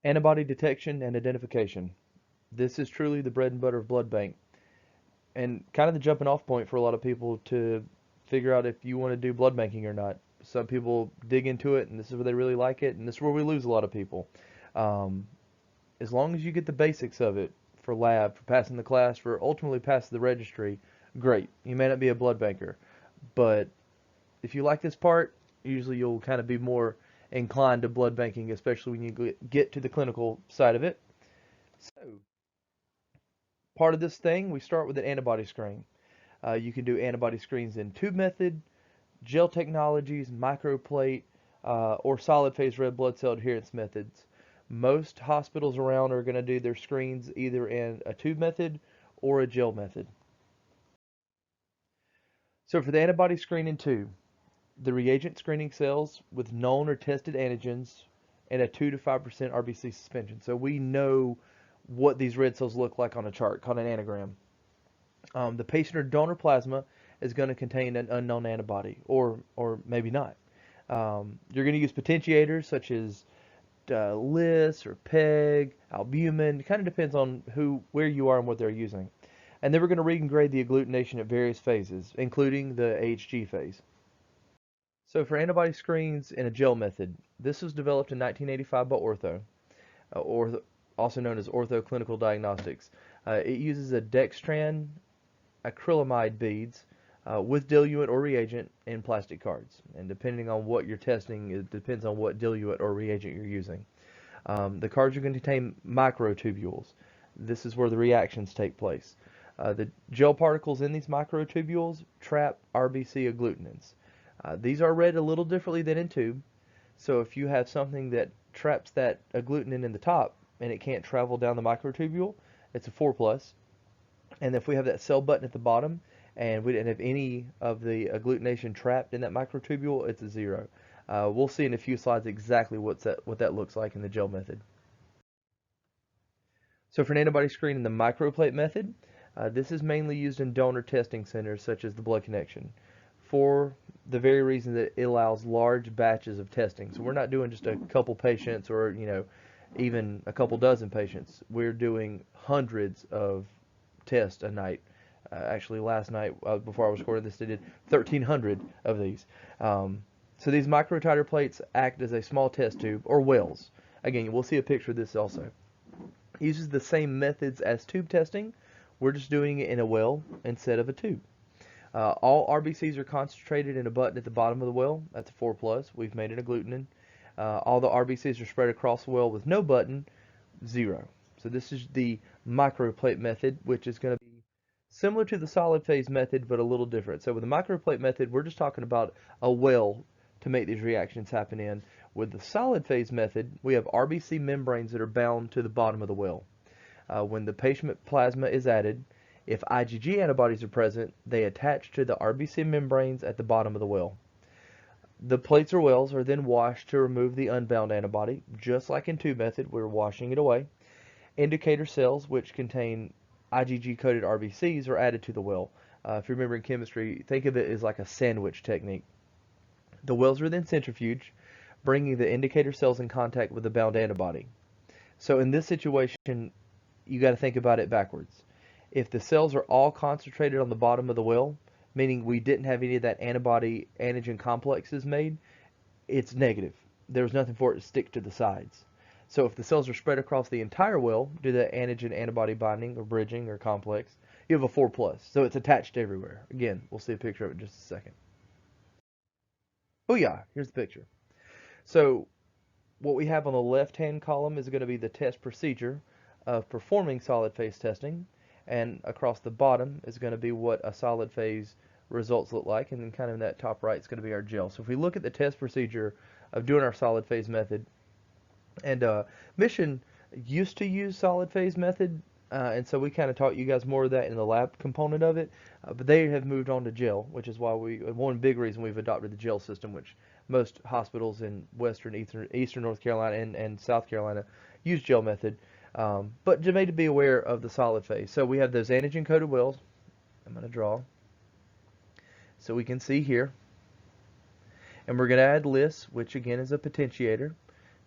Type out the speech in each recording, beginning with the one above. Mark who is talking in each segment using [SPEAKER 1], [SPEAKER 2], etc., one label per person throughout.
[SPEAKER 1] Antibody detection and identification. This is truly the bread and butter of blood bank, and kind of the jumping off point for a lot of people to figure out if you want to do blood banking or not. Some people dig into it, and this is where they really like it, and this is where we lose a lot of people. Um, as long as you get the basics of it for lab, for passing the class, for ultimately passing the registry, great. You may not be a blood banker, but if you like this part, usually you'll kind of be more inclined to blood banking, especially when you get to the clinical side of it. So, part of this thing, we start with an antibody screen. You can do antibody screens in tube method, gel technologies, microplate, or solid phase red blood cell adherence methods. Most hospitals around are going to do their screens either in a tube method or a gel method. So for the antibody screening tube, the reagent screening cells with known or tested antigens and a 2 to 5% RBC suspension. So we know what these red cells look like on a chart called an anagram. The patient or donor plasma is going to contain an unknown antibody, or maybe not. You're going to use potentiators such as LIS or PEG, albumin. It kind of depends on where you are and what they're using. And then we're going to read and grade the agglutination at various phases, including the AHG phase. So for antibody screens in a gel method, this was developed in 1985 by Ortho, also known as Ortho Clinical Diagnostics. It uses a dextran acrylamide beads with diluent or reagent in plastic cards. And depending on what you're testing, it depends on what diluent or reagent you're using. The cards are going to contain microtubules. This is where the reactions take place. The gel particles in these microtubules trap RBC agglutinins. These are read a little differently than in tube. So if you have something that traps that agglutinin in the top and it can't travel down the microtubule, it's a 4 plus. And if we have that cell button at the bottom and we didn't have any of the agglutination trapped in that microtubule, it's a 0. We'll see in a few slides exactly what that looks like in the gel method. So for an antibody screen in the microplate method, this is mainly used in donor testing centers such as the blood connection for the very reason that it allows large batches of testing. So we're not doing just a couple patients or, even a couple dozen patients. We're doing hundreds of tests a night. Actually, last night, before I was recording this, they did 1,300 of these. So these microtiter plates act as a small test tube, or wells. Again, we'll see a picture of this also. It uses the same methods as tube testing. We're just doing it in a well instead of a tube. All RBCs are concentrated in a button at the bottom of the well. That's a 4 plus. We've made an agglutinin. All the RBCs are spread across the well with no button, 0. So this is the microplate method, which is going to be similar to the solid phase method, but a little different. So with the microplate method, we're just talking about a well to make these reactions happen in. With the solid phase method, we have RBC membranes that are bound to the bottom of the well. When the patient plasma is added, if IgG antibodies are present, they attach to the RBC membranes at the bottom of the well. The plates or wells are then washed to remove the unbound antibody. Just like in tube method, we're washing it away. Indicator cells, which contain IgG-coated RBCs, are added to the well. If you remember in chemistry, think of it as like a sandwich technique. The wells are then centrifuged, bringing the indicator cells in contact with the bound antibody. So in this situation, you got to think about it backwards. If the cells are all concentrated on the bottom of the well, meaning we didn't have any of that antibody antigen complexes made, it's negative. There's nothing for it to stick to the sides. So if the cells are spread across the entire well due to antigen antibody binding or bridging or complex, you have a 4 plus. So it's attached everywhere. Again, we'll see a picture of it in just a second. Oh yeah, here's the picture. So what we have on the left-hand column is going to be the test procedure of performing solid phase testing, and across the bottom is going to be what a solid phase results look like, and then kind of in that top right is going to be our gel. So if we look at the test procedure of doing our solid phase method, and Mission used to use solid phase method, and so we kind of taught you guys more of that in the lab component of it, but they have moved on to gel, which is why one big reason we've adopted the gel system, which most hospitals in western, eastern North Carolina and South Carolina use gel method, but just made to be aware of the solid phase. So we have those antigen coated wells. I'm going to draw. So we can see here, and we're going to add LIS, which again is a potentiator,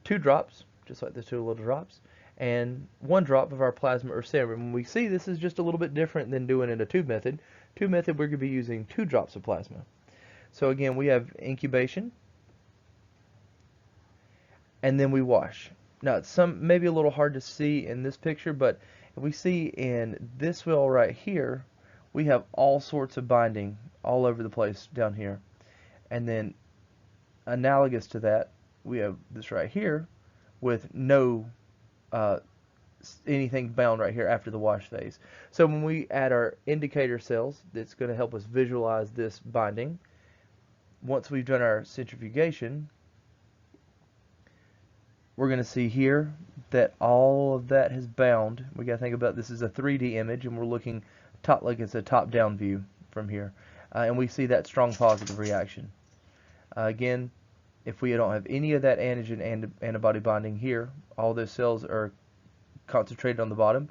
[SPEAKER 1] 2 drops just like those two little drops, and 1 drop of our plasma or serum. When we see this is just a little bit different than doing it in a tube method. Tube method, we're going to be using 2 drops of plasma. So again, we have incubation, and then we wash. Now, it's maybe a little hard to see in this picture, but if we see in this well right here, we have all sorts of binding all over the place down here. And then analogous to that, we have this right here with no anything bound right here after the wash phase. So when we add our indicator cells, that's going to help us visualize this binding. Once we've done our centrifugation, we're going to see here that all of that has bound. We got to think about this as a 3D image, and we're looking like it's a top-down view from here. And we see that strong positive reaction. Again, if we don't have any of that antigen and antibody bonding here, all those cells are concentrated on the bottom,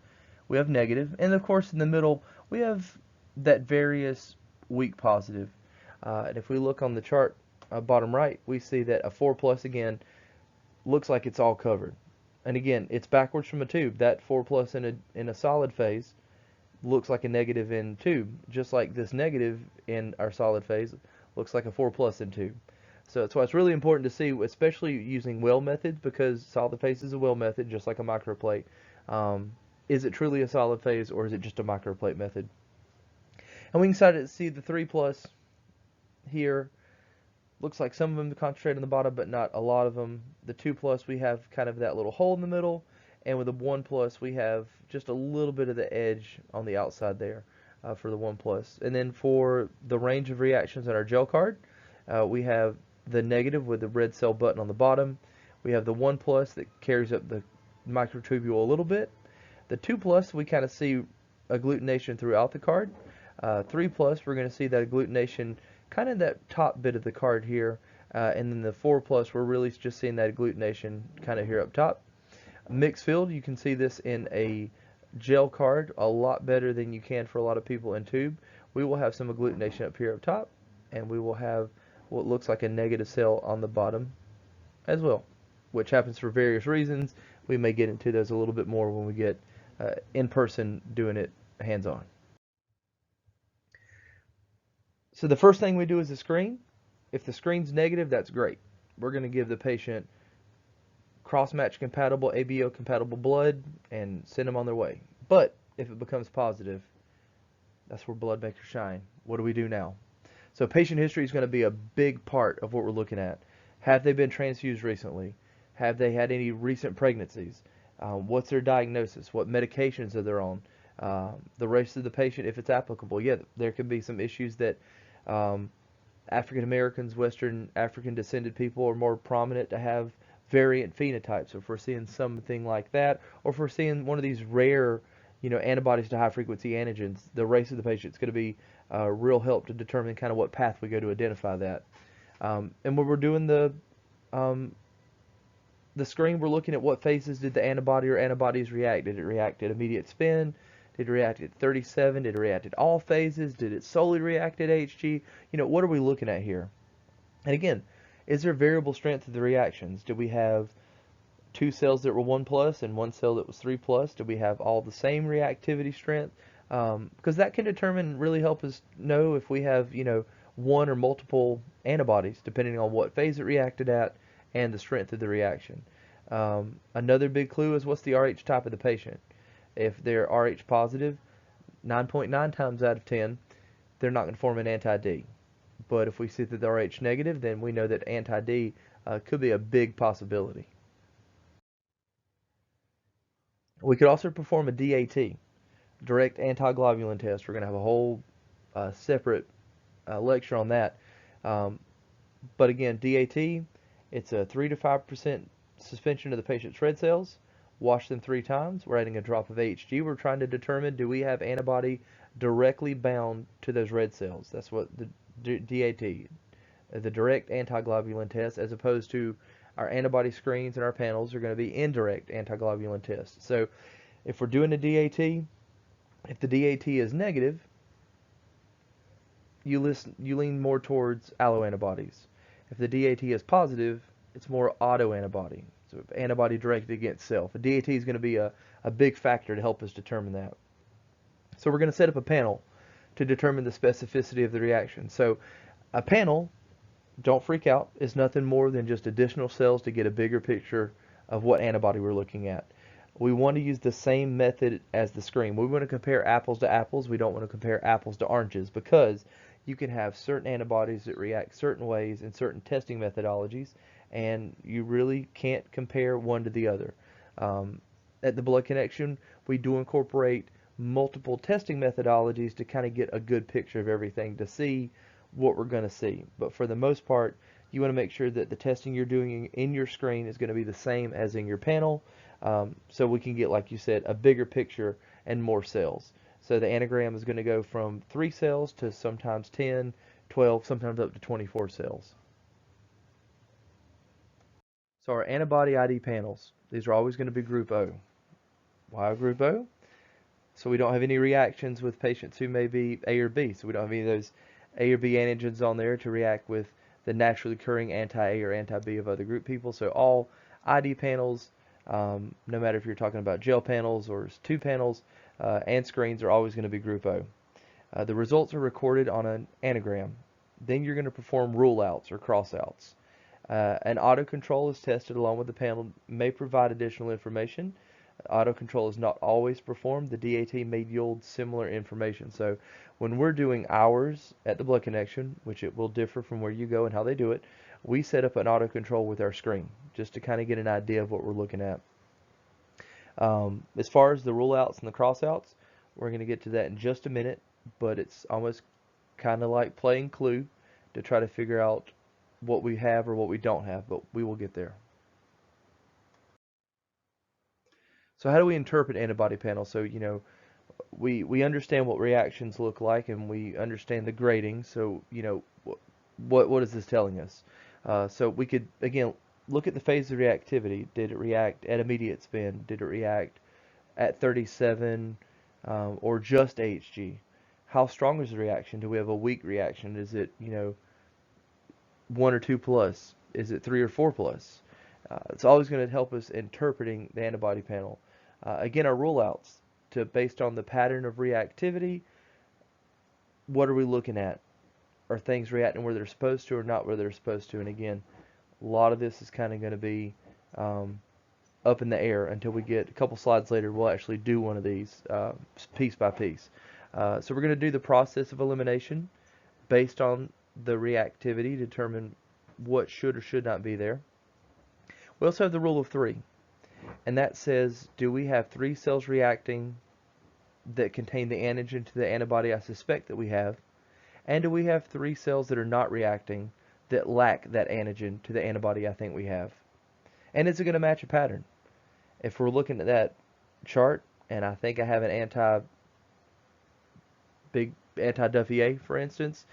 [SPEAKER 1] we have negative. And of course, in the middle, we have that various weak positive. And if we look on the chart, bottom right, we see that a 4+ again looks like it's all covered. And again, it's backwards from a tube. That 4+ in a solid phase looks like a negative in tube, just like this negative in our solid phase looks like a 4+ in tube. So that's why it's really important to see, especially using well methods, because solid phase is a well method, just like a microplate. Is it truly a solid phase, or is it just a microplate method? And we can start to see the 3+ here. Looks like some of them concentrate on the bottom, but not a lot of them. The 2+, we have kind of that little hole in the middle, and with the 1+, we have just a little bit of the edge on the outside there for the 1+. And then for the range of reactions on our gel card, we have the negative with the red cell button on the bottom. We have the 1+ that carries up the microtubule a little bit. The 2+, we kind of see agglutination throughout the card. 3+, we're going to see that agglutination kind of that top bit of the card here, and then the 4+, we're really just seeing that agglutination kind of here up top. Mixed field, you can see this in a gel card a lot better than you can for a lot of people in tube. We will have some agglutination up here up top, and we will have what looks like a negative cell on the bottom as well, which happens for various reasons. We may get into those a little bit more when we get in person doing it hands-on. So the first thing we do is the screen. If the screen's negative, that's great. We're going to give the patient cross-match compatible, ABO compatible blood and send them on their way. But if it becomes positive, that's where blood makers shine. What do we do now? So patient history is going to be a big part of what we're looking at. Have they been transfused recently? Have they had any recent pregnancies? What's their diagnosis? What medications are they on? The race of the patient, if it's applicable. Yeah, there could be some issues that African Americans, Western African descended people are more prominent to have variant phenotypes. So if we're seeing something like that, or if we're seeing one of these rare, antibodies to high frequency antigens, the race of the patient is going to be real help to determine kind of what path we go to identify that. And when we're doing the screen, we're looking at what phases did the antibody or antibodies react. Did it react at immediate spin? Did it react at 37? Did it react at all phases? Did it solely react at HG? What are we looking at here? And again, is there variable strength of the reactions? Did we have 2 cells that were 1+ and 1 cell that was 3+? Did we have all the same reactivity strength? Because that can really help us know if we have, one or multiple antibodies, depending on what phase it reacted at and the strength of the reaction. Another big clue is what's the RH type of the patient. If they're RH positive, 9.9 times out of 10, they're not going to form an anti-D. But if we see that they're RH negative, then we know that anti-D could be a big possibility. We could also perform a DAT, direct antiglobulin test. We're going to have a whole separate lecture on that. But again, DAT, it's a 3 to 5% suspension of the patient's red cells. Wash them 3 times. We're adding a drop of HG. We're trying to determine, do we have antibody directly bound to those red cells? That's what the DAT, the direct antiglobulin test, as opposed to our antibody screens and our panels are going to be indirect antiglobulin tests. So if we're doing a DAT, if the DAT is negative, you lean more towards alloantibodies. If the DAT is positive, it's more autoantibody. antibody directed against self. A DAT is going to be a big factor to help us determine that. So we're going to set up a panel to determine the specificity of the reaction. So a panel, don't freak out, is nothing more than just additional cells to get a bigger picture of what antibody we're looking at. We want to use the same method as the screen. We want to compare apples to apples. We don't want to compare apples to oranges, because you can have certain antibodies that react certain ways in certain testing methodologies, and you really can't compare one to the other. At the Blood Connection, we do incorporate multiple testing methodologies to kind of get a good picture of everything to see what we're going to see. But for the most part, you want to make sure that the testing you're doing in your screen is going to be the same as in your panel, so we can get, like you said, a bigger picture and more cells. So the anagram is going to go from 3 cells to sometimes 10, 12, sometimes up to 24 cells. So our antibody ID panels, these are always going to be group O. Why group O? So we don't have any reactions with patients who may be A or B. So we don't have any of those A or B antigens on there to react with the naturally occurring anti-A or anti-B of other group people. So all ID panels, no matter if you're talking about gel panels or 2 panels, and screens, are always going to be group O. The results are recorded on an anagram. Then you're going to perform rule outs or cross outs. An autocontrol is tested along with the panel, may provide additional information. Autocontrol is not always performed. The DAT may yield similar information. So when we're doing ours at the Blood Connection, which it will differ from where you go and how they do it, we set up an autocontrol with our screen just to kind of get an idea of what we're looking at. As far as the rule outs and the cross outs, we're going to get to that in just a minute, but it's almost kind of like playing Clue to try to figure out what we have or what we don't have, but we will get there. So how do we interpret antibody panels? So, we understand what reactions look like, and we understand the grading. So, what is this telling us? So we could, again, look at the phase of reactivity. Did it react at immediate spin? Did it react at 37 or just Hg? How strong is the reaction? Do we have a weak reaction? Is it, 1 or 2 plus? Is it 3 or 4 plus? It's always going to help us interpreting the antibody panel. Again, our rule outs, based on the pattern of reactivity, what are we looking at? Are things reacting where they're supposed to or not where they're supposed to? And again, a lot of this is kind of going to be up in the air until we get a couple slides later. We'll actually do one of these piece by piece. So we're going to do the process of elimination based on the reactivity, determine what should or should not be there. We also have the rule of 3, and that says, do we have 3 cells reacting that contain the antigen to the antibody I suspect that we have, and do we have 3 cells that are not reacting that lack that antigen to the antibody I think we have? And is it going to match a pattern? If we're looking at that chart, and I think I have an anti-Duffy A, for instance,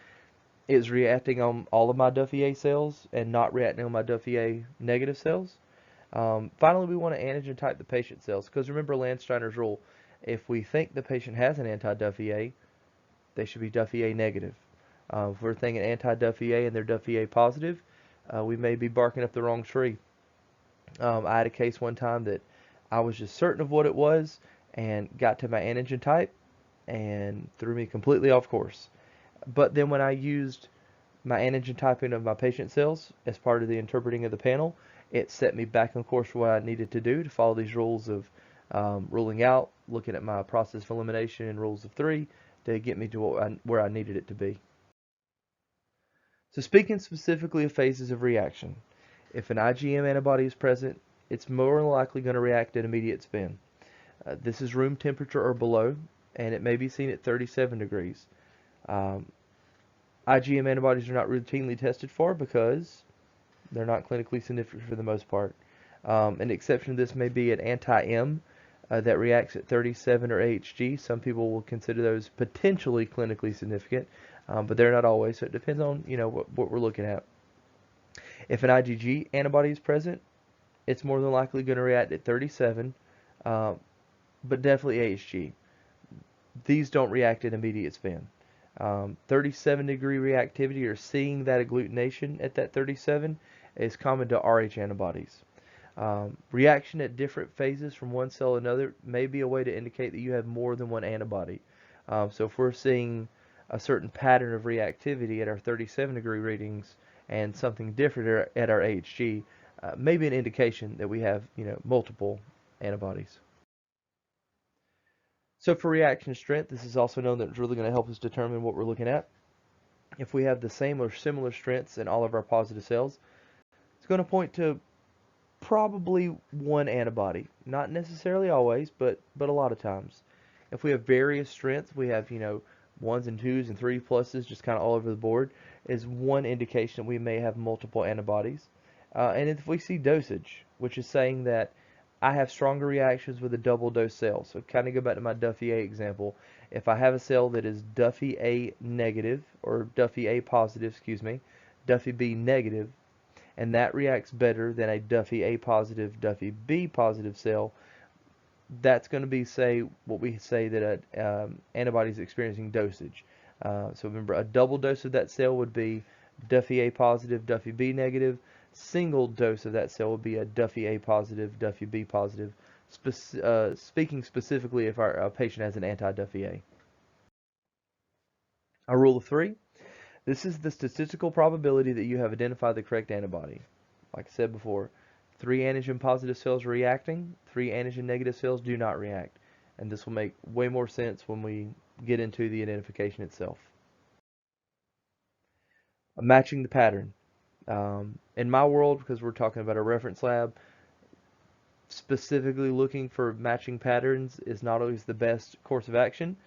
[SPEAKER 1] is reacting on all of my Duffy A cells and not reacting on my Duffy A negative cells. Finally, we want to antigen type the patient cells, because remember Landsteiner's rule, if we think the patient has an anti-Duffy A, they should be Duffy A negative. If we're thinking anti-Duffy A and they're Duffy A positive, we may be barking up the wrong tree. I had a case one time that I was just certain of what it was and got to my antigen type and threw me completely off course. But then when I used my antigen typing of my patient cells as part of the interpreting of the panel, it set me back on course for what I needed to do to follow these rules of ruling out, looking at my process of elimination, and rules of 3 to get me to where I needed it to be. So speaking specifically of phases of reaction, if an IgM antibody is present, it's more than likely going to react at immediate spin. This is room temperature or below, and it may be seen at 37 degrees. IgM antibodies are not routinely tested for because they're not clinically significant for the most part. An exception to this may be an anti-M that reacts at 37 or Hg. Some people will consider those potentially clinically significant, but they're not always. So it depends on what we're looking at. If an IgG antibody is present, it's more than likely going to react at 37, but definitely Hg. These don't react at immediate spin. 37 degree reactivity, or seeing that agglutination at that 37, is common to Rh antibodies. Reaction at different phases from one cell to another may be a way to indicate that you have more than one antibody. So if we're seeing a certain pattern of reactivity at our 37-degree readings and something different at our AHG, maybe an indication that we have, multiple antibodies. So for reaction strength, this is also known that it's really going to help us determine what we're looking at. If we have the same or similar strengths in all of our positive cells, it's going to point to probably one antibody. Not necessarily always, but a lot of times. If we have various strengths, we have, ones and twos and three pluses just kind of all over the board, is one indication that we may have multiple antibodies. And if we see dosage, which is saying that I have stronger reactions with a double dose cell. So kind of go back to my Duffy A example. If I have a cell that is Duffy A negative, or Duffy A positive, excuse me, Duffy B negative, and that reacts better than a Duffy A positive, Duffy B positive cell, that's going to be, say, what we say that an antibody is experiencing dosage. So remember, a double dose of that cell would be Duffy A positive, Duffy B negative. Single dose of that cell would be a Duffy A positive, Duffy B positive, speaking specifically if our patient has an anti-Duffy A. A rule of three. This is the statistical probability that you have identified the correct antibody. Like I said before, 3 antigen positive cells are reacting, 3 antigen negative cells do not react. And this will make way more sense when we get into the identification itself. Matching the pattern. In my world, because we're talking about a reference lab, specifically looking for matching patterns is not always the best course of action.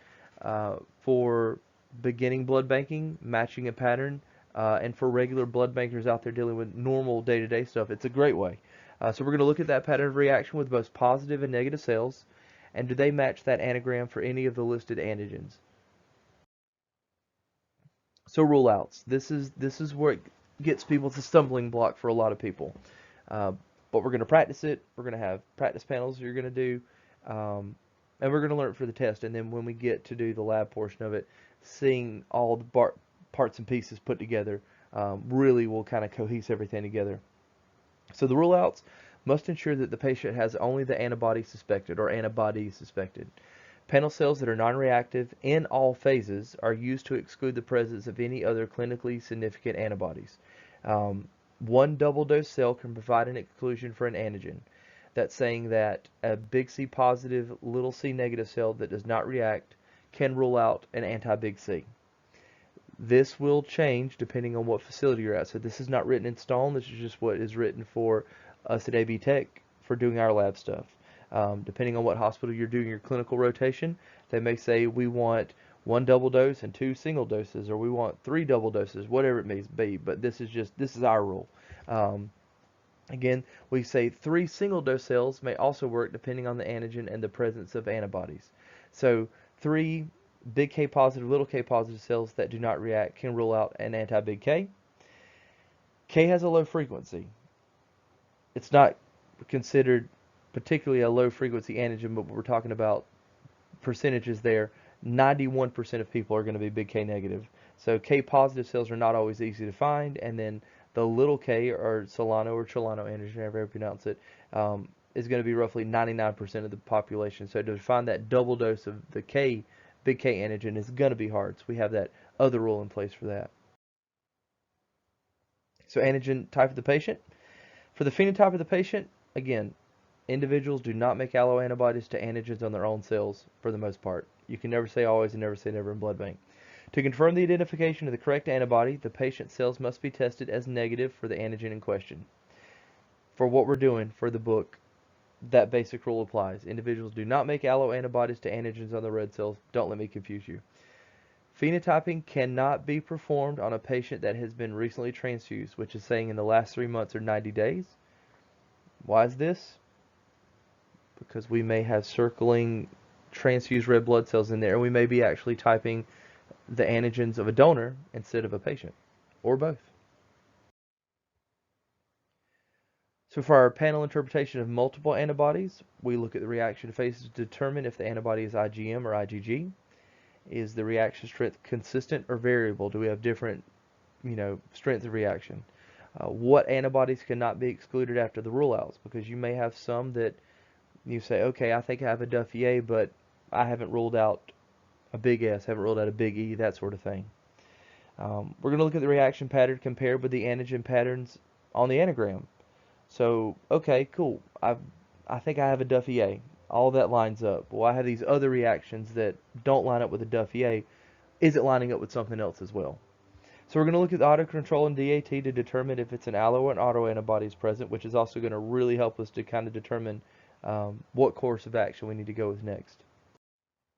[SPEAKER 1] For beginning blood banking, matching a pattern, and for regular blood bankers out there dealing with normal day-to-day stuff, it's a great way. So we're going to look at that pattern of reaction with both positive and negative cells, and do they match that anagram for any of the listed antigens? So rule outs. This is where it gets people to stumbling block for a lot of people. But we're going to practice it. We're going to have practice panels you're going to do, and we're going to learn it for the test. And then when we get to do the lab portion of it, seeing all the parts and pieces put together really will kind of cohese everything together. So the rule outs must ensure that the patient has only the antibody suspected or antibodies suspected. Panel cells that are non-reactive in all phases are used to exclude the presence of any other clinically significant antibodies. One double dose cell can provide an exclusion for an antigen. That's saying that a big C positive, little c negative cell that does not react can rule out an anti-big C. This will change depending on what facility you're at. So this is not written in stone. This is just what is written for us at AB Tech for doing our lab stuff. Depending on what hospital you're doing your clinical rotation, they may say we want 1 double dose and 2 single doses, or we want 3 double doses, whatever it may be. But this is our rule. Again, we say 3 single dose cells may also work depending on the antigen and the presence of antibodies. So 3 big K positive, little k positive cells that do not react can rule out an anti-big K. K has a low frequency. It's not considered particularly a low frequency antigen, but we're talking about percentages there. 91% of people are going to be big K negative. So K positive cells are not always easy to find, and then the little k, or Solano or Chelano antigen, however you pronounce it, is going to be roughly 99% of the population. So to find that double dose of the K, big K antigen is going to be hard. So we have that other rule in place for that. So antigen type of the patient. For the phenotype of the patient, again, individuals do not make alloantibodies to antigens on their own cells for the most part. You can never say always and never say never in blood bank. To confirm the identification of the correct antibody, the patient's cells must be tested as negative for the antigen in question. For what we're doing for the book, that basic rule applies. Individuals do not make alloantibodies to antigens on the red cells. Don't let me confuse you. Phenotyping cannot be performed on a patient that has been recently transfused, which is saying in the last 3 months or 90 days. Why is this? Because we may have circling transfused red blood cells in there, and we may be actually typing the antigens of a donor instead of a patient, or both. So for our panel interpretation of multiple antibodies, we look at the reaction phases to determine if the antibody is IgM or IgG. Is the reaction strength consistent or variable? Do we have different, strength of reaction? What antibodies cannot be excluded after the rule outs? Because you may have some that you say, okay, I think I have a Duffy A, but I haven't ruled out a big S, haven't ruled out a big E, that sort of thing. We're going to look at the reaction pattern compared with the antigen patterns on the anagram. So, okay, cool. I think I have a Duffy A. All that lines up. Well, I have these other reactions that don't line up with a Duffy A. Is it lining up with something else as well? So we're going to look at the autocontrol and DAT to determine if it's an allo or an autoantibody is present, which is also going to really help us to kind of determine what course of action we need to go with next.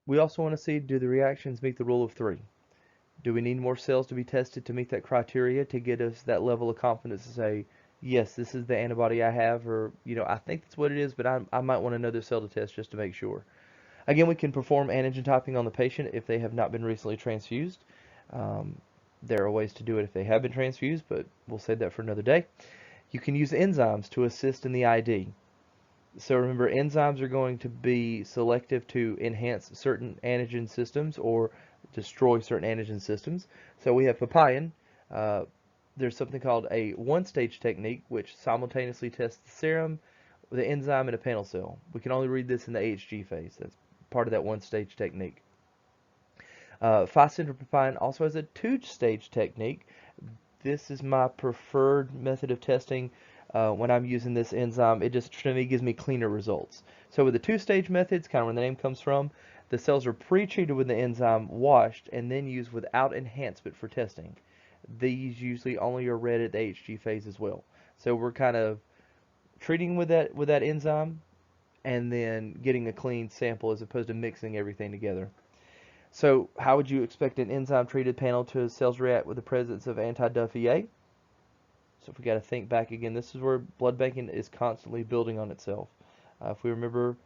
[SPEAKER 1] We also want to see, do the reactions meet the rule of three? Do we need more cells to be tested to meet that criteria to get us that level of confidence to say, yes, this is the antibody I have, or, I think that's what it is, but I might want another cell to test just to make sure. Again, we can perform antigen typing on the patient if they have not been recently transfused. There are ways to do it if they have been transfused, but we'll save that for another day. You can use enzymes to assist in the ID. So remember, enzymes are going to be selective to enhance certain antigen systems or destroy certain antigen systems. So we have papain. There's something called a one-stage technique, which simultaneously tests the serum, the enzyme, and a panel cell. We can only read this in the HG phase. That's part of that one-stage technique. 5-centropapain also has a two-stage technique. This is my preferred method of testing. When I'm using this enzyme, it just, to me, gives me cleaner results. So with the two-stage methods, kind of where the name comes from, the cells are pre-treated with the enzyme, washed, and then used without enhancement for testing. These usually only are read at the HG phase as well. So we're kind of treating with that enzyme and then getting a clean sample as opposed to mixing everything together. So how would you expect an enzyme-treated panel to cells react with the presence of anti-Duffy A? So if we got to think back again, this is where blood banking is constantly building on itself. If we remember,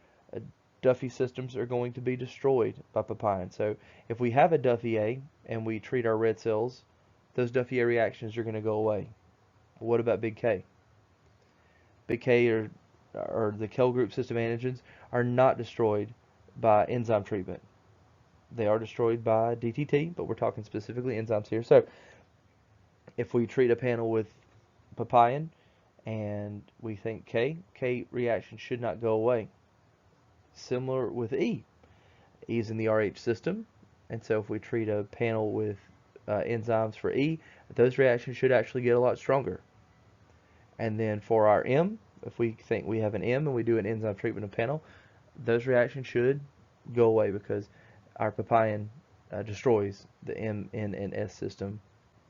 [SPEAKER 1] Duffy systems are going to be destroyed by papain. So if we have a Duffy A and we treat our red cells, those Duffy A reactions are going to go away. But what about big K? Big K or the Kell group system antigens are not destroyed by enzyme treatment. They are destroyed by DTT, but we're talking specifically enzymes here. So if we treat a panel with papain and we think K reaction should not go away. Similar with E. E is in the RH system, and so if we treat a panel with enzymes for E, those reactions should actually get a lot stronger. And then for our M, if we think we have an M and we do an enzyme treatment of panel, those reactions should go away because our papain destroys the M, N, and S system.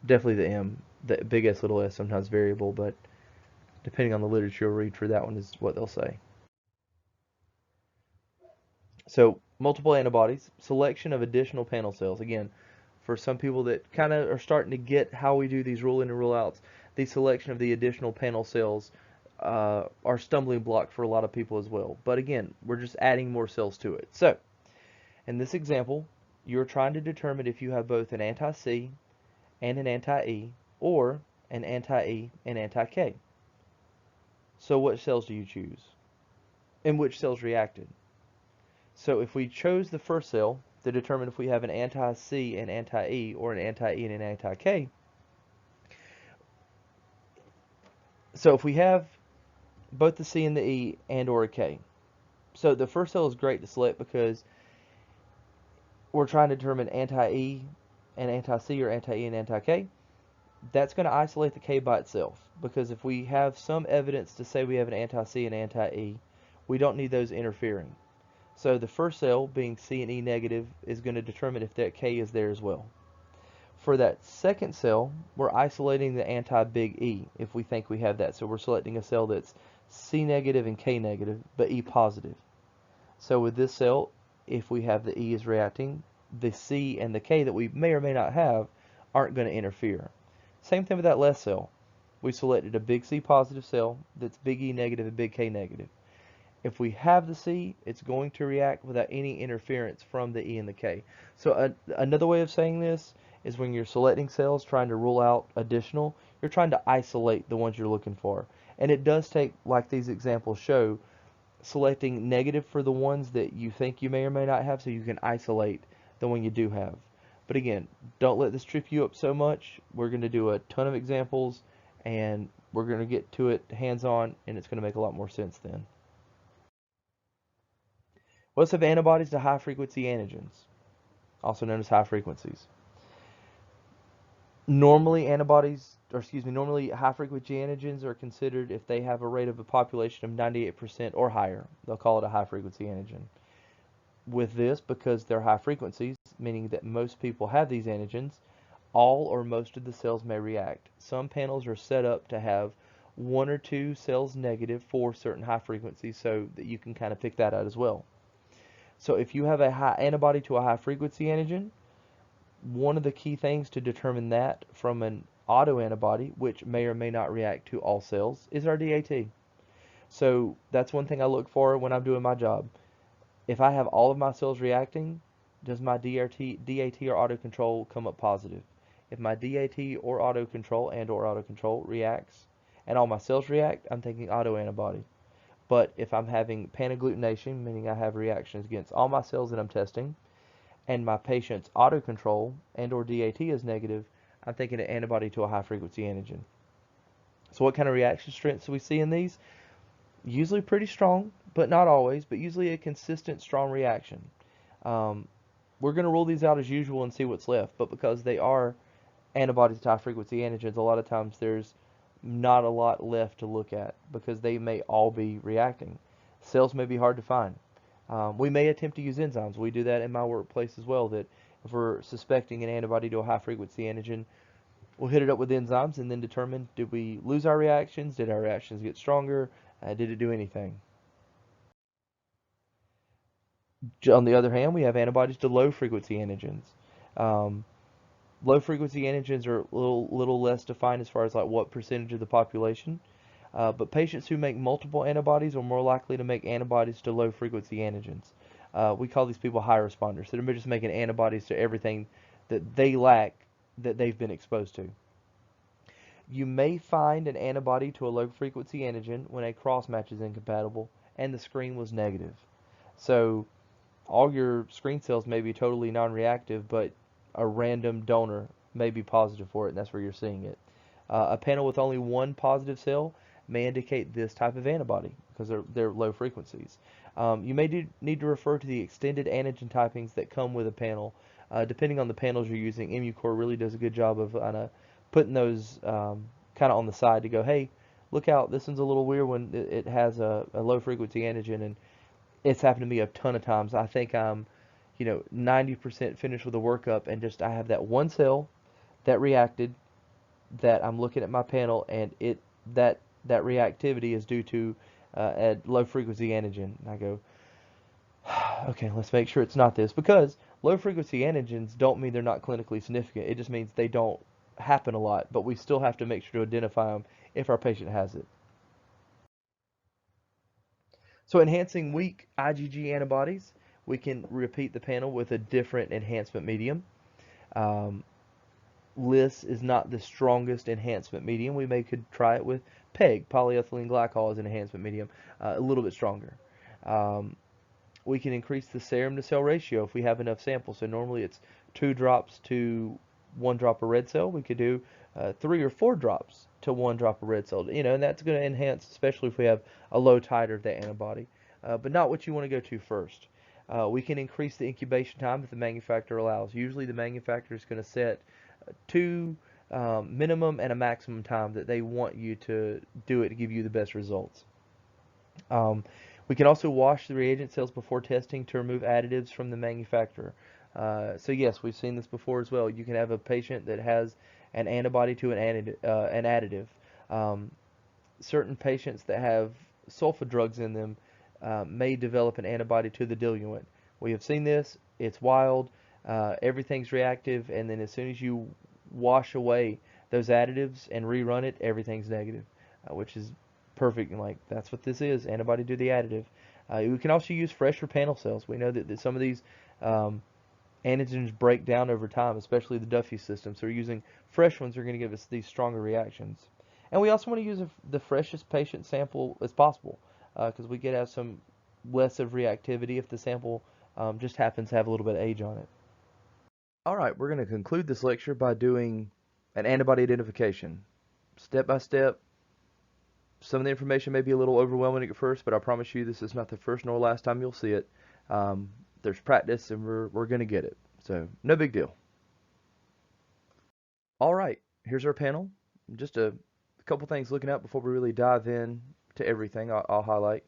[SPEAKER 1] Definitely the M. The big S, little s, sometimes variable, but depending on the literature you'll read for that one is what they'll say. So multiple antibodies, selection of additional panel cells. Again, for some people that kind of are starting to get how we do these rule in and rule outs, the selection of the additional panel cells are stumbling block for a lot of people as well. But again, we're just adding more cells to it. So in this example, you're trying to determine if you have both an anti-C and an anti-E, or an anti-E and anti-K. So what cells do you choose? And which cells reacted? So if we chose the first cell to determine if we have an anti-C and anti-E, or an anti-E and an anti-K, so if we have both the C and the E and or a K, so the first cell is great to select because we're trying to determine anti-E and anti-C, or anti-E and anti-K. That's going to isolate the K by itself, because if we have some evidence to say we have an anti-C and anti-E, we don't need those interfering. So the first cell, being C and E negative, is going to determine if that K is there as well. For that second cell, we're isolating the anti-big E if we think we have that. So we're selecting a cell that's C negative and K negative, but E positive. So with this cell, if we have the E is reacting, the C and the K that we may or may not have aren't going to interfere. Same thing with that last cell. We selected a big C positive cell that's big E negative and big K negative. If we have the C, it's going to react without any interference from the E and the K. So another way of saying this is when you're selecting cells, trying to rule out additional, you're trying to isolate the ones you're looking for. And it does take, like these examples show, selecting negative for the ones that you think you may or may not have, so you can isolate the one you do have. But again, don't let this trip you up so much. We're going to do a ton of examples, and we're going to get to it hands-on, and it's going to make a lot more sense then. Let's have antibodies to high-frequency antigens, also known as high frequencies. Normally normally high-frequency antigens are considered if they have a rate of a population of 98% or higher. They'll call it a high-frequency antigen. With this, because they're high frequencies, meaning that most people have these antigens, all or most of the cells may react. Some panels are set up to have one or two cells negative for certain high frequencies, so that you can kind of pick that out as well. So if you have a high antibody to a high frequency antigen, one of the key things to determine that from an autoantibody, which may or may not react to all cells, is our DAT. So that's one thing I look for when I'm doing my job. If I have all of my cells reacting, does my DAT or autocontrol come up positive? If my DAT or autocontrol reacts and all my cells react, I'm thinking autoantibody. But if I'm having panagglutination, meaning I have reactions against all my cells that I'm testing, and my patient's autocontrol and or DAT is negative, I'm thinking an antibody to a high frequency antigen. So what kind of reaction strengths do we see in these? Usually pretty strong, but not always, but usually a consistent strong reaction. We're going to rule these out as usual and see what's left, but because they are antibodies to high frequency antigens, a lot of times there's not a lot left to look at because they may all be reacting. Cells may be hard to find. We may attempt to use enzymes. We do that in my workplace as well, that if we're suspecting an antibody to a high frequency antigen, we'll hit it up with enzymes and then determine, did we lose our reactions? Did our reactions get stronger? Did it do anything? On the other hand, we have antibodies to low frequency antigens. Um, Low frequency antigens are a little less defined as far as like what percentage of the population. But patients who make multiple antibodies are more likely to make antibodies to low frequency antigens. We call these people high responders. So they're just making antibodies to everything that they lack that they've been exposed to. You may find an antibody to a low frequency antigen when a cross match is incompatible and the screen was negative. So all your screen cells may be totally non-reactive, but a random donor may be positive for it, and that's where you're seeing it. A panel with only one positive cell may indicate this type of antibody because they're low frequencies. You may need to refer to the extended antigen typings that come with a panel. Depending on the panels you're using, Immucor really does a good job of putting those kind of on the side to go, hey, look out, this one's a little weird when it has a low frequency antigen, and it's happened to me a ton of times. I think I'm 90% finished with a workup, and just I have that one cell that reacted, that I'm looking at my panel, and that reactivity is due to a low frequency antigen. And I go, okay, let's make sure it's not this, because low frequency antigens don't mean they're not clinically significant. It just means they don't happen a lot, but we still have to make sure to identify them if our patient has it. So enhancing weak IgG antibodies, we can repeat the panel with a different enhancement medium. Um, LIS is not the strongest enhancement medium. We could try it with PEG, polyethylene glycol, as an enhancement medium, a little bit stronger. Um, we can increase the serum to cell ratio if we have enough samples. So normally it's 2 drops to 1 drop of red cell. We could do 3 or 4 drops to 1 drop of red cell. And that's going to enhance, especially if we have a low titer of the antibody, but not what you want to go to first. We can increase the incubation time if the manufacturer allows. Usually the manufacturer is going to set 2 minimum and a maximum time that they want you to do it to give you the best results. We can also wash the reagent cells before testing to remove additives from the manufacturer. So yes, we've seen this before as well. You can have a patient that has an antibody to an additive. Certain patients that have sulfa drugs in them may develop an antibody to the diluent. We have seen this. It's wild. Everything's reactive, and then as soon as you wash away those additives and rerun it, everything's negative, which is perfect. And like, that's what this is, antibody to the additive. We can also use fresher panel cells. We know that some of these antigens break down over time, especially the Duffy system. So we're using fresh ones are going to give us these stronger reactions. And we also want to use the freshest patient sample as possible, because we could have some less of reactivity if the sample just happens to have a little bit of age on it. All right, we're going to conclude this lecture by doing an antibody identification. step by step. Some of the information may be a little overwhelming at first, but I promise you this is not the first nor last time you'll see it. There's practice, and we're going to get it. So no big deal. All right, here's our panel. Just a couple things looking at before we really dive in to everything I'll highlight.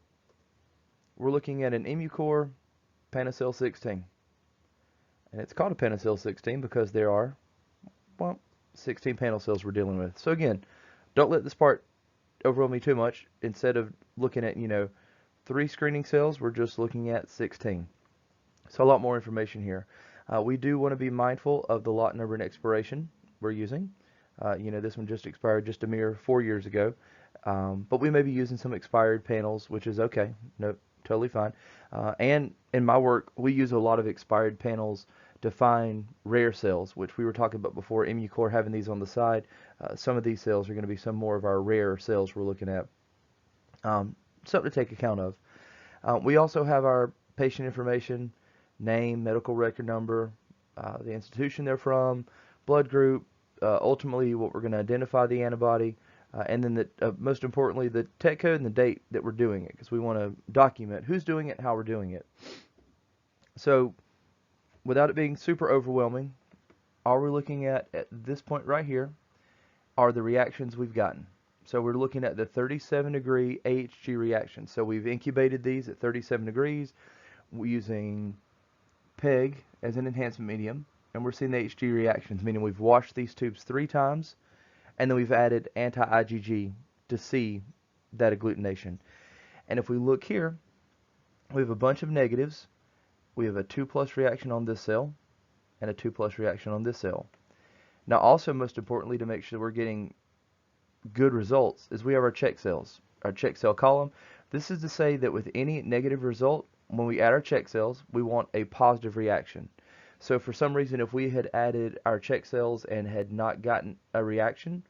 [SPEAKER 1] We're looking at an EmuCore Panacell 16. And it's called a Panacell 16 because there are, well, 16 panel cells we're dealing with. So again, don't let this part overwhelm me too much. Instead of looking at, 3 screening cells, we're just looking at 16. So a lot more information here. We do want to be mindful of the lot number and expiration we're using. This one just expired just a mere 4 years ago. But we may be using some expired panels, which is okay. No, totally fine. And in my work, we use a lot of expired panels to find rare cells, which we were talking about before, EmuCore having these on the side. Some of these cells are going to be some more of our rare cells we're looking at. Something to take account of. We also have our patient information, name, medical record number, the institution they're from, blood group, ultimately what we're going to identify the antibody, and then most importantly the tech code and the date that we're doing it, because we want to document who's doing it and how we're doing it. So without it being super overwhelming, all we're looking at this point right here are the reactions we've gotten. So we're looking at the 37-degree AHG reaction. So we've incubated these at 37 degrees using PEG as an enhancement medium, and we're seeing the HG reactions, meaning we've washed these tubes 3 times, and then we've added anti-IgG to see that agglutination. And if we look here, we have a bunch of negatives. We have a 2+ reaction on this cell and a 2+ reaction on this cell. Now also, most importantly, to make sure we're getting good results, is we have our check cells, our check cell column. This is to say that with any negative result, when we add our check cells, we want a positive reaction. So for some reason, if we had added our check cells and had not gotten a reaction,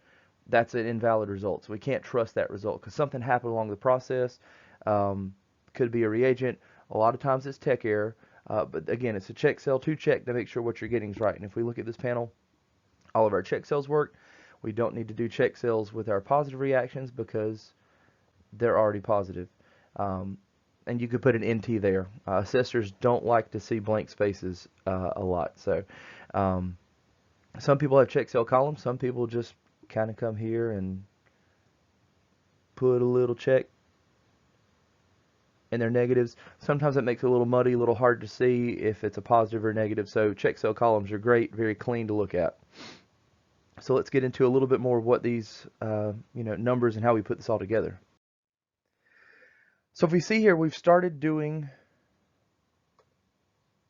[SPEAKER 1] that's an invalid result. So we can't trust that result because something happened along the process. Could be a reagent. A lot of times it's tech error. But again, it's a check cell to check to make sure what you're getting is right. And if we look at this panel, all of our check cells work. We don't need to do check cells with our positive reactions because they're already positive. And you could put an NT there. Assessors don't like to see blank spaces a lot. So some people have check cell columns. Some people just kind of come here and put a little check in their negatives. Sometimes that makes it a little muddy, a little hard to see if it's a positive or negative. So check cell columns are great, very clean to look at. So let's get into a little bit more of what these numbers and how we put this all together. So if we see here, we've started doing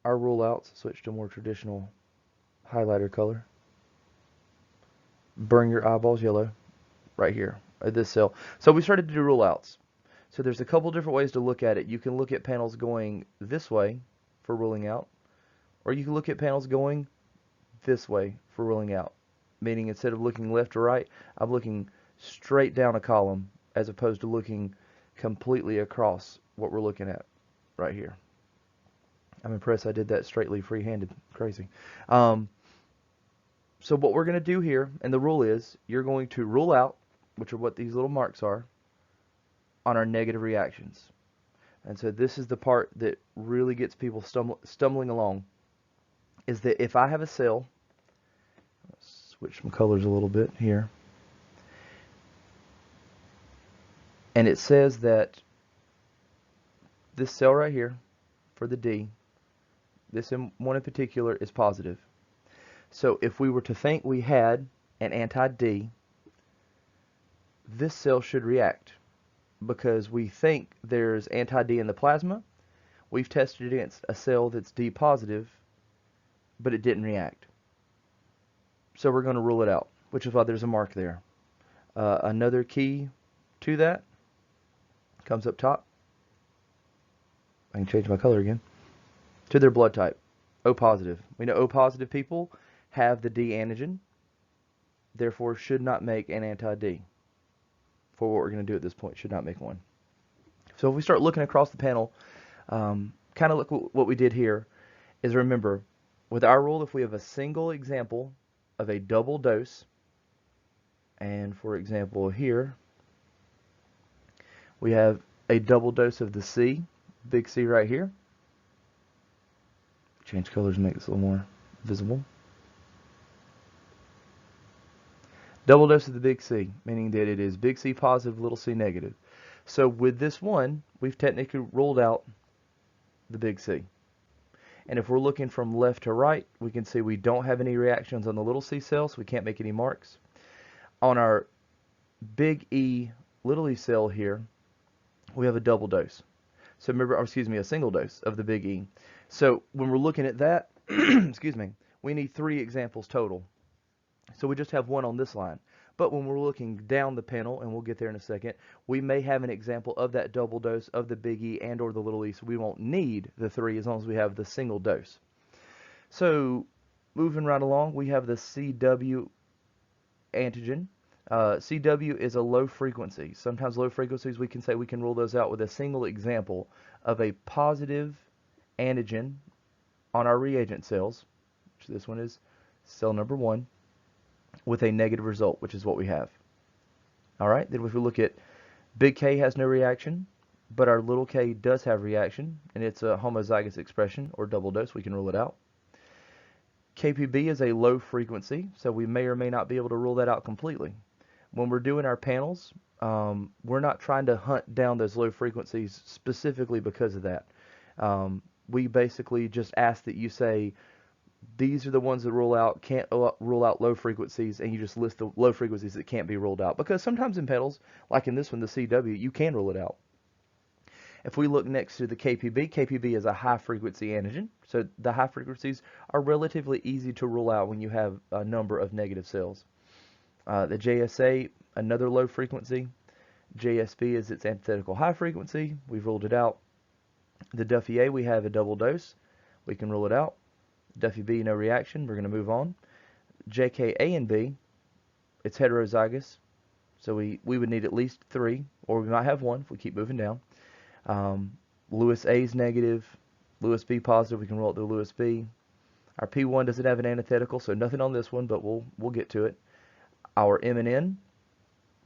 [SPEAKER 1] our rule outs. Switch to more traditional highlighter color. Burn your eyeballs yellow right here at this cell. So we started to do rule outs. So there's a couple different ways to look at it. You can look at panels going this way for ruling out, or you can look at panels going this way for ruling out. Meaning instead of looking left or right, I'm looking straight down a column as opposed to looking completely across what we're looking at right here. I'm impressed I did that straightly free-handed. Crazy. So what we're going to do here, and the rule is, you're going to rule out, which are what these little marks are, on our negative reactions. And so this is the part that really gets people stumbling along, is that if I have a cell, let's switch some colors a little bit here, and it says that this cell right here, for the D, this one in particular is positive. So if we were to think we had an anti-D, this cell should react because we think there's anti-D in the plasma. We've tested it against a cell that's D positive, but it didn't react. So we're going to rule it out, which is why there's a mark there. Another key to that comes up top. I can change my color again. To their blood type, O positive. We know O positive people have the D antigen, therefore should not make an anti-D. For what we're going to do at this point, should not make one. So if we start looking across the panel, kind of look what we did here is, remember, with our rule, if we have a single example of a double dose, And for example here, we have a double dose of the C, big C right here. Change colors to make this a little more visible. Double dose of the big C, meaning that it is big C positive, little c negative. So with this one, we've technically ruled out the big C. And if we're looking from left to right, we can see we don't have any reactions on the little c cell, so we can't make any marks. On our big E, little e cell here, we have a double dose. So remember, or excuse me, a single dose of the big E. So when we're looking at that, excuse me, we need 3 examples total. So we just have one on this line. But when we're looking down the panel, and we'll get there in a second, we may have an example of that double dose of the big E and or the little e, so we won't need the 3 as long as we have the single dose. So moving right along, we have the CW antigen. CW is a low frequency. Sometimes low frequencies, we can say we can rule those out with a single example of a positive antigen on our reagent cells, which this one is cell number 1, with a negative result, which is what we have. All right, then if we look at big K has no reaction, but our little k does have reaction, and it's a homozygous expression or double dose, we can rule it out. KPB is a low frequency, so we may or may not be able to rule that out completely. When we're doing our panels, we're not trying to hunt down those low frequencies specifically because of that. We basically just ask that you say, these are the ones that rule out, can't rule out low frequencies, and you just list the low frequencies that can't be ruled out. Because sometimes in panels, like in this one, the CW, you can rule it out. If we look next to the KPB, KPB is a high frequency antigen. So the high frequencies are relatively easy to rule out when you have a number of negative cells. The JSA, another low frequency. JSB is its antithetical high frequency. We've ruled it out. The Duffy A, we have a double dose. We can rule it out. Duffy B, no reaction. We're going to move on. JK A and B, it's heterozygous. So we would need at least 3, or we might have 1 if we keep moving down. Lewis A is negative. Lewis B positive. We can roll out the Lewis B. Our P1 doesn't have an antithetical, so nothing on this one, but we'll get to it. Our M and N,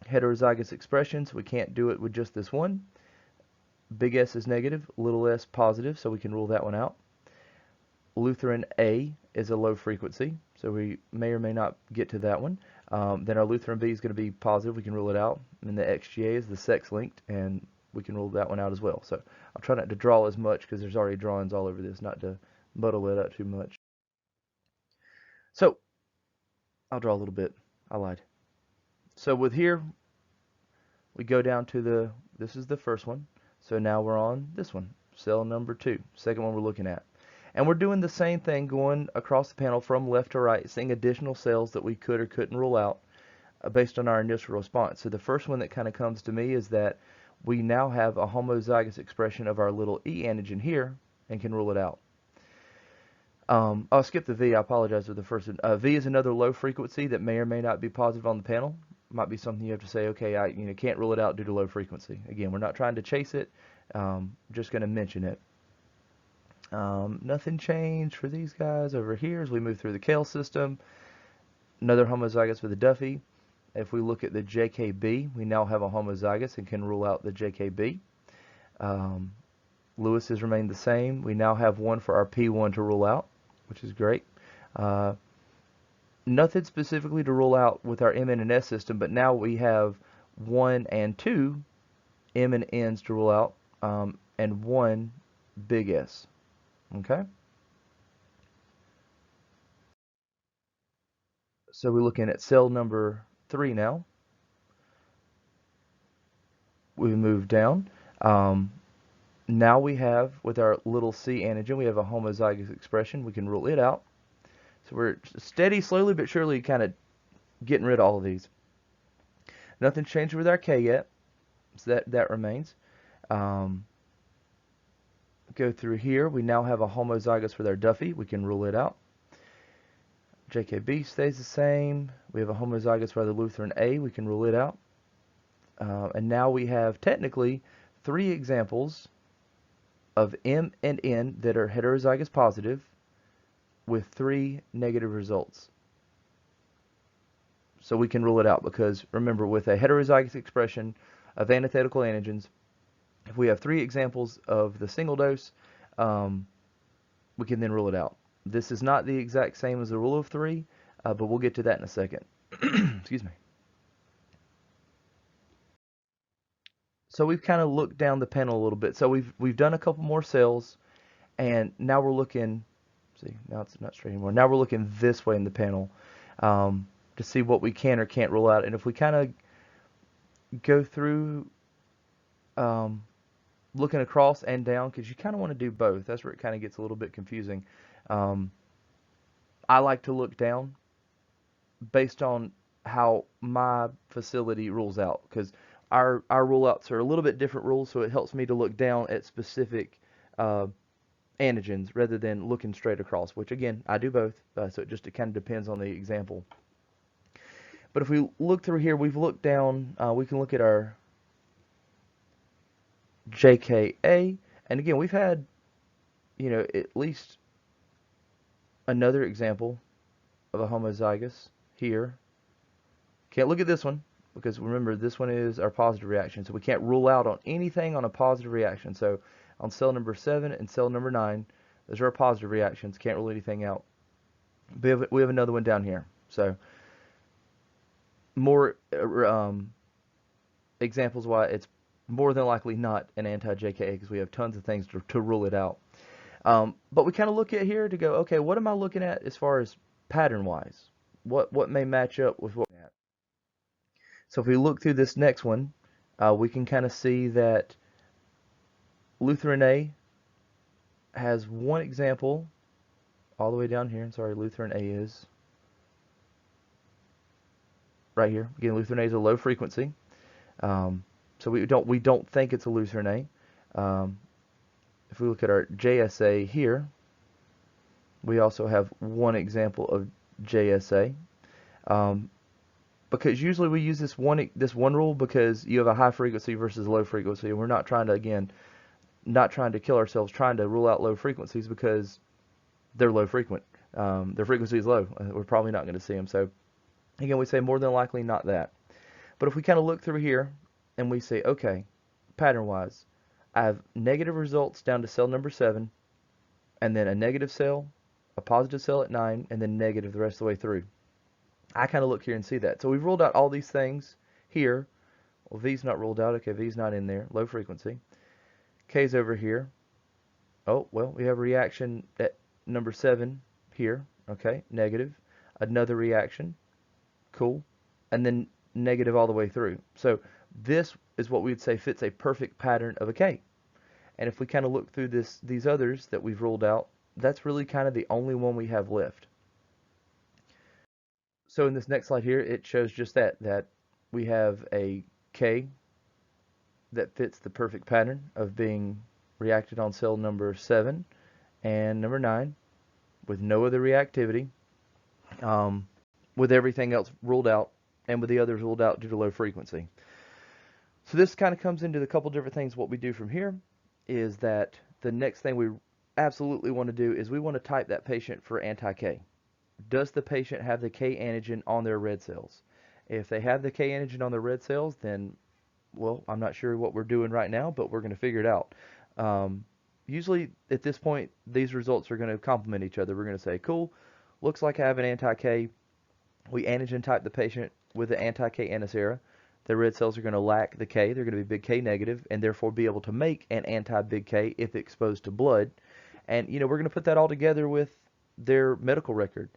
[SPEAKER 1] heterozygous expression, so we can't do it with just this one. Big S is negative, little s positive, so we can rule that one out. Lutheran A is a low frequency, so we may or may not get to that one. Then our Lutheran B is going to be positive, we can rule it out. And the XGA is the sex linked, and we can rule that one out as well. So I'll try not to draw as much because there's already drawings all over this, not to muddle it up too much. So I'll draw a little bit. I lied. So with here, we go down to this is the first one. So now we're on this one, cell number 2, second one we're looking at. And we're doing the same thing, going across the panel from left to right, seeing additional cells that we could or couldn't rule out based on our initial response. So the first one that kind of comes to me is that we now have a homozygous expression of our little E antigen here and can rule it out. I'll skip the V. I apologize for the first one. V is another low frequency that may or may not be positive on the panel. Might be something you have to say, okay, I can't rule it out due to low frequency. Again, we're not trying to chase it. Just going to mention it. Nothing changed for these guys over here as we move through the Kale system. Another homozygous for the Duffy. If we look at the JKB, we now have a homozygous and can rule out the JKB. Lewis has remained the same. We now have 1 for our P1 to rule out, which is great. Nothing specifically to rule out with our M, N, and S system, but now we have 1 and 2 M and N's to rule out, and 1 big S. Okay? So we're looking at cell number 3 now. We move down. Now we have, with our little c antigen, we have a homozygous expression. We can rule it out. So we're steady, slowly but surely kind of getting rid of all of these. Nothing's changed with our K yet, so that remains. Go through here. We now have a homozygous with our Duffy. We can rule it out. JKB stays the same. We have a homozygous for the Lutheran A. We can rule it out. And now we have technically 3 examples of M and N that are heterozygous positive with 3 negative results. So we can rule it out because, remember, with a heterozygous expression of antithetical antigens, if we have 3 examples of the single dose, we can then rule it out. This is not the exact same as the rule of 3, but we'll get to that in a second. Excuse me. So we've kind of looked down the panel a little bit. So we've done a couple more cells, and now we're looking. See, now it's not straight anymore. Now we're looking this way in the panel to see what we can or can't rule out. And if we kind of go through looking across and down, because you kind of want to do both. That's where it kind of gets a little bit confusing. I like to look down based on how my facility rules out, because our rule outs are a little bit different rules, so it helps me to look down at specific antigens rather than looking straight across, which again, I do both, so it kind of depends on the example. But if we look through here, we've looked down, we can look at our JKA, and again, we've had, at least another example of a homozygous here. Can't look at this one, because remember, this one is our positive reaction, so we can't rule out on anything on a positive reaction. So on cell number 7 and cell number 9, those are our positive reactions, can't rule anything out. We have another one down here. So more examples why it's more than likely not an anti-JKA, because we have tons of things to rule it out. But we kind of look at here to go, okay, what am I looking at as far as pattern-wise? What may match up with what we're at? So if we look through this next one, we can kind of see that Lutheran A has one example all the way down here. Sorry, Lutheran A is right here. Again, Lutheran A is a low frequency. So we don't think it's a Lutheran A. If we look at our JSA here, we also have one example of JSA. Because usually we use this one rule because you have a high frequency versus low frequency, and we're not trying to, again, not trying to kill ourselves, trying to rule out low frequencies because they're low frequent. Their frequency is low. We're probably not going to see them. So again, we say more than likely not that. But if we kind of look through here and we say, okay, pattern-wise, I have negative results down to cell number 7, and then a negative cell, a positive cell at 9, and then negative the rest of the way through. I kind of look here and see that. So we've ruled out all these things here. Well, V's not ruled out. Okay, V's not in there. Low frequency. K's over here. Oh, well, we have a reaction at number 7 here. Okay, negative. Another reaction. Cool. And then negative all the way through. So this is what we would say fits a perfect pattern of a K. And if we kind of look through these others that we've ruled out, that's really kind of the only one we have left. So in this next slide here, it shows just that we have a K that fits the perfect pattern of being reacted on cell number 7 and number 9 with no other reactivity, with everything else ruled out, and with the others ruled out due to low frequency. So this kind of comes into a couple different things. What we do from here is that the next thing we absolutely want to do is we want to type that patient for anti-K. Does the patient have the K antigen on their red cells? If they have the K antigen on their red cells, then, well, I'm not sure what we're doing right now, but we're going to figure it out. Usually at this point, these results are going to complement each other. We're going to say, cool, looks like I have an anti-K. We antigen type the patient with the anti-K antisera. Their red cells are going to lack the K. They're going to be big K negative and therefore be able to make an anti-big K if exposed to blood. And, we're going to put that all together with their medical record.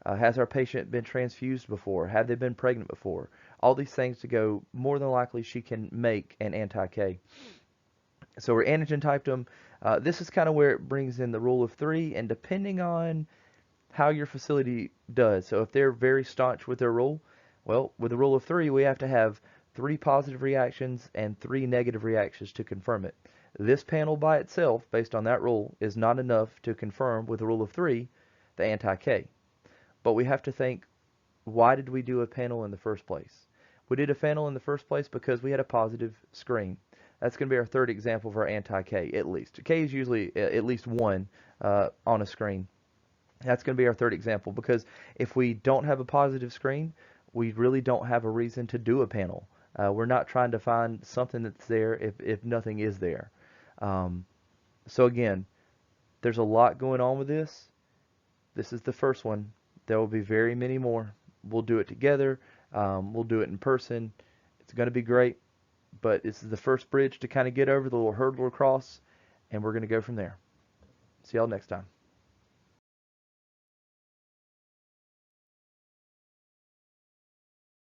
[SPEAKER 1] Has our patient been transfused before? Have they been pregnant before? All these things to go, more than likely she can make an anti-K. So we're antigen typed them. This is kind of where it brings in the rule of 3, and depending on how your facility does. So if they're very staunch with their rule, well, with the rule of 3, we have to have 3 positive reactions and 3 negative reactions to confirm it. This panel by itself, based on that rule, is not enough to confirm with the rule of 3 the anti-K. But we have to think, why did we do a panel in the first place? We did a panel in the first place because we had a positive screen. That's going to be our third example of our anti-K, at least. K is usually at least one on a screen. That's going to be our third example, because if we don't have a positive screen, we really don't have a reason to do a panel. We're not trying to find something that's there if nothing is there. Um, so again, there's a lot going on with this. This is the first one. There will be very many more. We'll do it together. We'll do it in person. It's going to be great, but this is the first bridge to kind of get over, the little hurdle across, and we're going to go from there. See y'all next time.